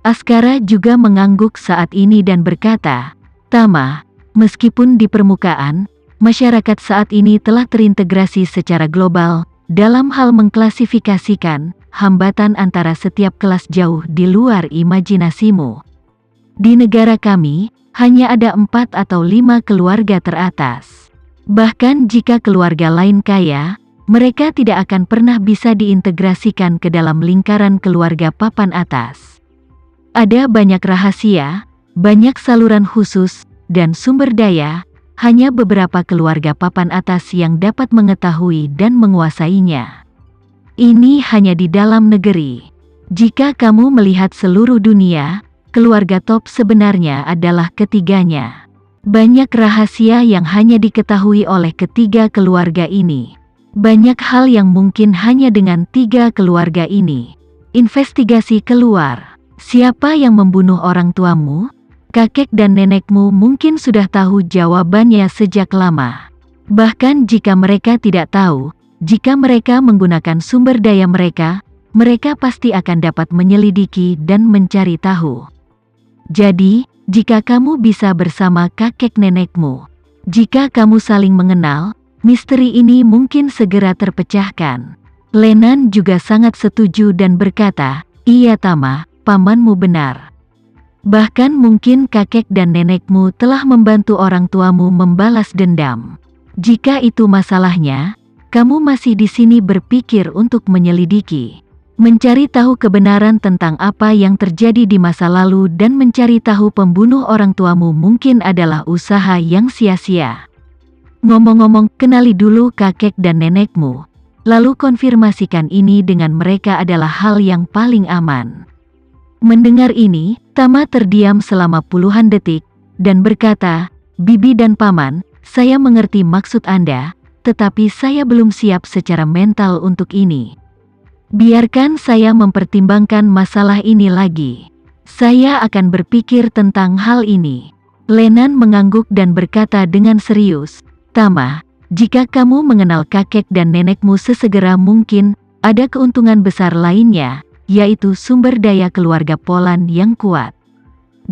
Askara juga mengangguk saat ini dan berkata, "Tama, meskipun di permukaan, masyarakat saat ini telah terintegrasi secara global dalam hal mengklasifikasikan hambatan antara setiap kelas jauh di luar imajinasimu. Di negara kami, hanya ada 4 atau 5 keluarga teratas. Bahkan jika keluarga lain kaya, mereka tidak akan pernah bisa diintegrasikan ke dalam lingkaran keluarga papan atas. Ada banyak rahasia, banyak saluran khusus, dan sumber daya, hanya beberapa keluarga papan atas yang dapat mengetahui dan menguasainya. Ini hanya di dalam negeri. Jika kamu melihat seluruh dunia, keluarga top sebenarnya adalah ketiganya. Banyak rahasia yang hanya diketahui oleh ketiga keluarga ini. Banyak hal yang mungkin hanya dengan 3 keluarga ini. Investigasi keluar. Siapa yang membunuh orang tuamu? Kakek dan nenekmu mungkin sudah tahu jawabannya sejak lama. Bahkan jika mereka tidak tahu, jika mereka menggunakan sumber daya mereka, mereka pasti akan dapat menyelidiki dan mencari tahu. Jadi, jika kamu bisa bersama kakek nenekmu, jika kamu saling mengenal, misteri ini mungkin segera terpecahkan." Lenan juga sangat setuju dan berkata, "Iya Tama, pamanmu benar. Bahkan mungkin kakek dan nenekmu telah membantu orang tuamu membalas dendam. Jika itu masalahnya, kamu masih di sini berpikir untuk menyelidiki, mencari tahu kebenaran tentang apa yang terjadi di masa lalu dan mencari tahu pembunuh orang tuamu mungkin adalah usaha yang sia-sia. Ngomong-ngomong, kenali dulu kakek dan nenekmu, lalu konfirmasikan ini dengan mereka adalah hal yang paling aman." Mendengar ini, Tama terdiam selama puluhan detik, dan berkata, "Bibi dan Paman, saya mengerti maksud Anda, tetapi saya belum siap secara mental untuk ini. Biarkan saya mempertimbangkan masalah ini lagi. Saya akan berpikir tentang hal ini." Lenan mengangguk dan berkata dengan serius, "Tama, jika kamu mengenal kakek dan nenekmu sesegera mungkin, ada keuntungan besar lainnya, yaitu sumber daya keluarga Polan yang kuat.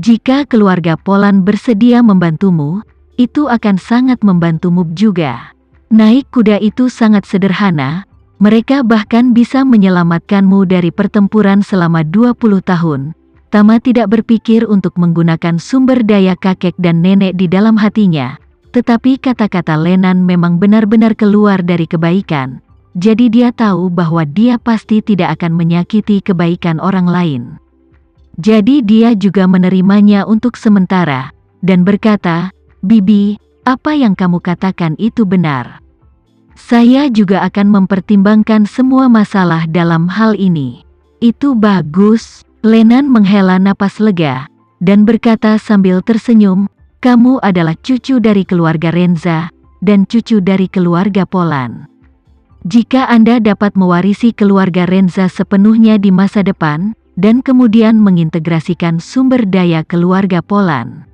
Jika keluarga Polan bersedia membantumu, itu akan sangat membantumu juga. Naik kuda itu sangat sederhana, mereka bahkan bisa menyelamatkanmu dari pertempuran selama 20 tahun. Tama tidak berpikir untuk menggunakan sumber daya kakek dan nenek di dalam hatinya, tetapi kata-kata Lenan memang benar-benar keluar dari kebaikan. Jadi dia tahu bahwa dia pasti tidak akan menyakiti kebaikan orang lain. Jadi dia juga menerimanya untuk sementara, dan berkata, "Bibi, apa yang kamu katakan itu benar. Saya juga akan mempertimbangkan semua masalah dalam hal ini." "Itu bagus." Lenan menghela napas lega, dan berkata sambil tersenyum, "Kamu adalah cucu dari keluarga Renza, dan cucu dari keluarga Polan. Jika Anda dapat mewarisi keluarga Renza sepenuhnya di masa depan, dan kemudian mengintegrasikan sumber daya keluarga Polan,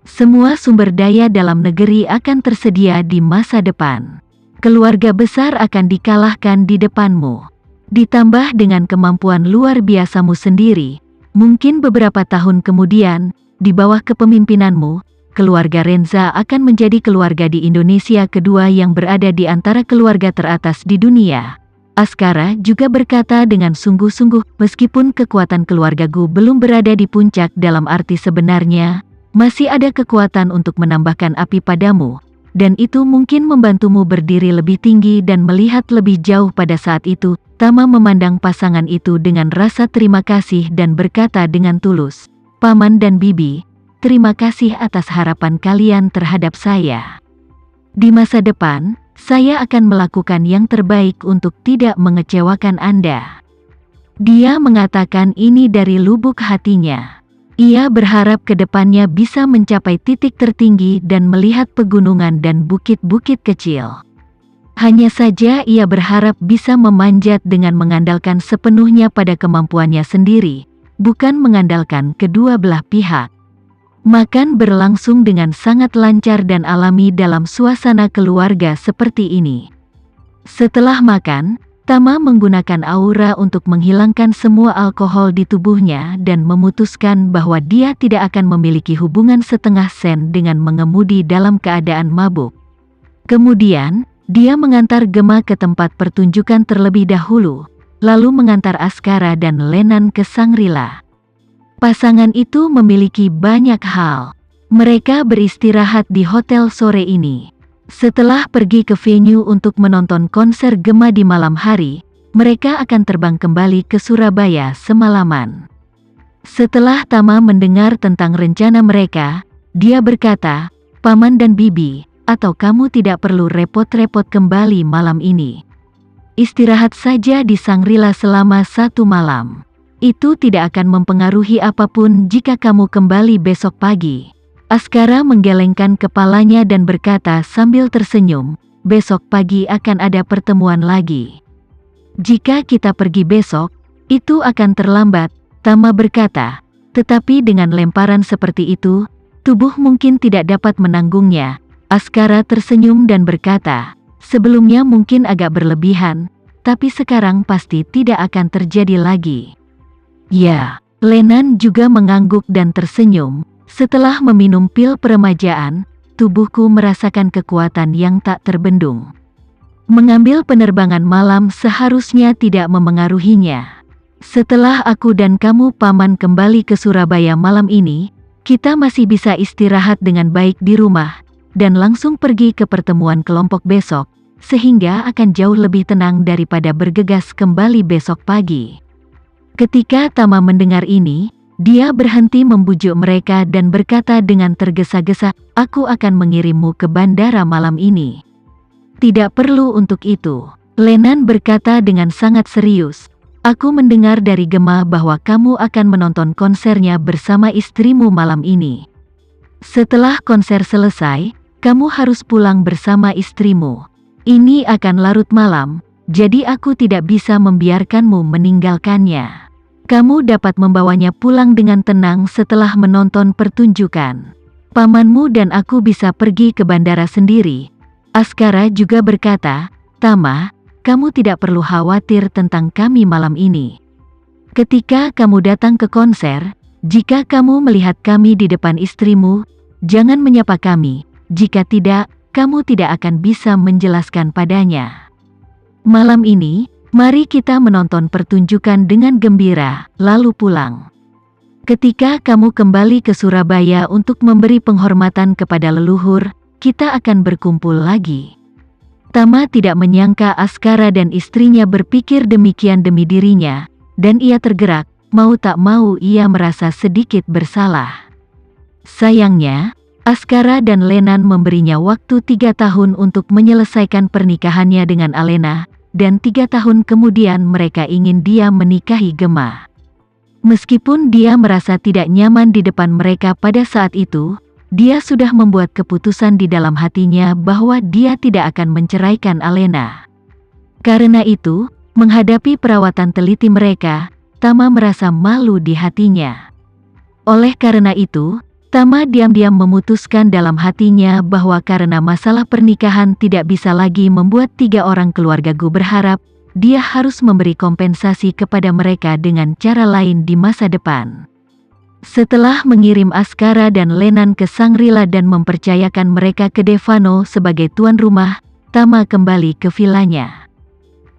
semua sumber daya dalam negeri akan tersedia di masa depan. Keluarga besar akan dikalahkan di depanmu. Ditambah dengan kemampuan luar biasamu sendiri, mungkin beberapa tahun kemudian, di bawah kepemimpinanmu, keluarga Renza akan menjadi keluarga di Indonesia kedua yang berada di antara keluarga teratas di dunia." Askara juga berkata dengan sungguh-sungguh, "Meskipun kekuatan keluargaku belum berada di puncak dalam arti sebenarnya, masih ada kekuatan untuk menambahkan api padamu, dan itu mungkin membantumu berdiri lebih tinggi dan melihat lebih jauh." Pada saat itu, Tama memandang pasangan itu dengan rasa terima kasih dan berkata dengan tulus, "Paman dan Bibi, terima kasih atas harapan kalian terhadap saya. Di masa depan, saya akan melakukan yang terbaik untuk tidak mengecewakan Anda." Dia mengatakan ini dari lubuk hatinya. Ia berharap ke depannya bisa mencapai titik tertinggi dan melihat pegunungan dan bukit-bukit kecil. Hanya saja ia berharap bisa memanjat dengan mengandalkan sepenuhnya pada kemampuannya sendiri, bukan mengandalkan kedua belah pihak. Makan berlangsung dengan sangat lancar dan alami dalam suasana keluarga seperti ini. Setelah makan, Tama menggunakan aura untuk menghilangkan semua alkohol di tubuhnya dan memutuskan bahwa dia tidak akan memiliki hubungan setengah sen dengan mengemudi dalam keadaan mabuk. Kemudian, dia mengantar Gema ke tempat pertunjukan terlebih dahulu, lalu mengantar Askara dan Lenan ke Shangri-La. Pasangan itu memiliki banyak hal. Mereka beristirahat di hotel sore ini. Setelah pergi ke venue untuk menonton konser Gema di malam hari, mereka akan terbang kembali ke Surabaya semalaman. Setelah Tama mendengar tentang rencana mereka, dia berkata, "Paman dan Bibi, atau kamu tidak perlu repot-repot kembali malam ini. Istirahat saja di Shangri-La selama 1 malam. Itu tidak akan mempengaruhi apapun jika kamu kembali besok pagi." Askara menggelengkan kepalanya dan berkata sambil tersenyum, "Besok pagi akan ada pertemuan lagi." "Jika kita pergi besok, itu akan terlambat," Tama berkata. "Tetapi dengan lemparan seperti itu, tubuh mungkin tidak dapat menanggungnya." Askara tersenyum dan berkata, "Sebelumnya mungkin agak berlebihan, tapi sekarang pasti tidak akan terjadi lagi." "Ya." Lenan juga mengangguk dan tersenyum. "Setelah meminum pil peremajaan, tubuhku merasakan kekuatan yang tak terbendung. Mengambil penerbangan malam seharusnya tidak memengaruhinya. Setelah aku dan kamu paman kembali ke Surabaya malam ini, kita masih bisa istirahat dengan baik di rumah, dan langsung pergi ke pertemuan kelompok besok, sehingga akan jauh lebih tenang daripada bergegas kembali besok pagi." Ketika Tama mendengar ini, dia berhenti membujuk mereka dan berkata dengan tergesa-gesa, "Aku akan mengirimmu ke bandara malam ini." "Tidak perlu untuk itu," Lenan berkata dengan sangat serius. "Aku mendengar dari Gema bahwa kamu akan menonton konsernya bersama istrimu malam ini. Setelah konser selesai, kamu harus pulang bersama istrimu. Ini akan larut malam, jadi aku tidak bisa membiarkanmu meninggalkannya. Kamu dapat membawanya pulang dengan tenang setelah menonton pertunjukan. Pamanmu dan aku bisa pergi ke bandara sendiri." Askara juga berkata, "Tama, kamu tidak perlu khawatir tentang kami malam ini. Ketika kamu datang ke konser, jika kamu melihat kami di depan istrimu, jangan menyapa kami. Jika tidak, kamu tidak akan bisa menjelaskan padanya. Malam ini, mari kita menonton pertunjukan dengan gembira, lalu pulang. Ketika kamu kembali ke Surabaya untuk memberi penghormatan kepada leluhur, kita akan berkumpul lagi." Tama tidak menyangka Askara dan istrinya berpikir demikian demi dirinya, dan ia tergerak, mau tak mau ia merasa sedikit bersalah. Sayangnya, Askara dan Lenan memberinya waktu 3 tahun untuk menyelesaikan pernikahannya dengan Alena, dan 3 tahun kemudian mereka ingin dia menikahi Gema. Meskipun dia merasa tidak nyaman di depan mereka pada saat itu, dia sudah membuat keputusan di dalam hatinya bahwa dia tidak akan menceraikan Alena. Karena itu, menghadapi perawatan teliti mereka, Tama merasa malu di hatinya. Oleh karena itu, Tama diam-diam memutuskan dalam hatinya bahwa karena masalah pernikahan tidak bisa lagi membuat 3 orang keluargaku berharap, dia harus memberi kompensasi kepada mereka dengan cara lain di masa depan. Setelah mengirim Askara dan Lenan ke Shangri-La dan mempercayakan mereka ke Devano sebagai tuan rumah, Tama kembali ke vilanya.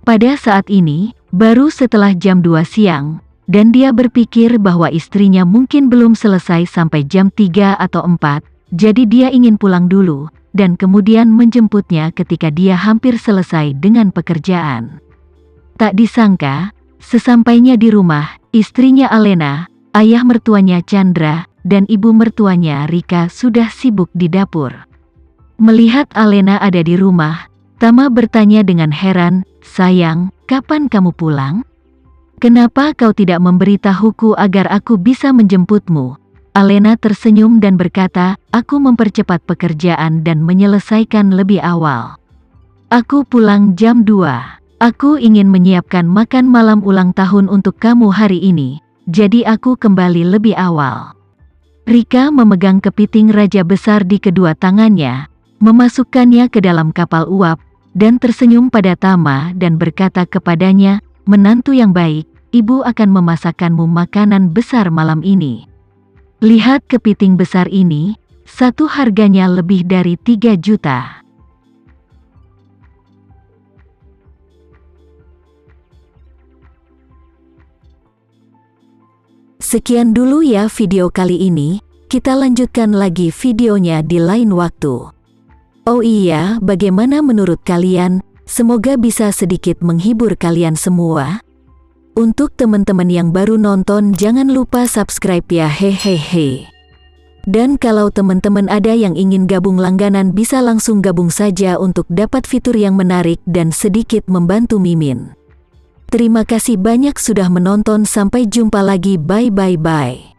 Pada saat ini, baru setelah jam 2 siang, dan dia berpikir bahwa istrinya mungkin belum selesai sampai jam 3 atau 4, jadi dia ingin pulang dulu, dan kemudian menjemputnya ketika dia hampir selesai dengan pekerjaan. Tak disangka, sesampainya di rumah, istrinya Alena, ayah mertuanya Chandra, dan ibu mertuanya Rika sudah sibuk di dapur. Melihat Alena ada di rumah, Tama bertanya dengan heran, "Sayang, kapan kamu pulang? Kenapa kau tidak memberitahuku agar aku bisa menjemputmu?" Alena tersenyum dan berkata, "Aku mempercepat pekerjaan dan menyelesaikan lebih awal. Aku pulang jam 2. Aku ingin menyiapkan makan malam ulang tahun untuk kamu hari ini, jadi aku kembali lebih awal." Rika memegang kepiting raja besar di kedua tangannya, memasukkannya ke dalam kapal uap, dan tersenyum pada Tama dan berkata kepadanya, "Menantu yang baik, ibu akan memasakkanmu makanan besar malam ini. Lihat kepiting besar ini, satu harganya lebih dari 3 juta." Sekian dulu ya video kali ini, kita lanjutkan lagi videonya di lain waktu. Oh iya, bagaimana menurut kalian? Semoga bisa sedikit menghibur kalian semua. Untuk teman-teman yang baru nonton, jangan lupa subscribe ya, hehehe. Dan kalau teman-teman ada yang ingin gabung langganan, bisa langsung gabung saja untuk dapat fitur yang menarik dan sedikit membantu Mimin. Terima kasih banyak sudah menonton, sampai jumpa lagi, bye bye bye.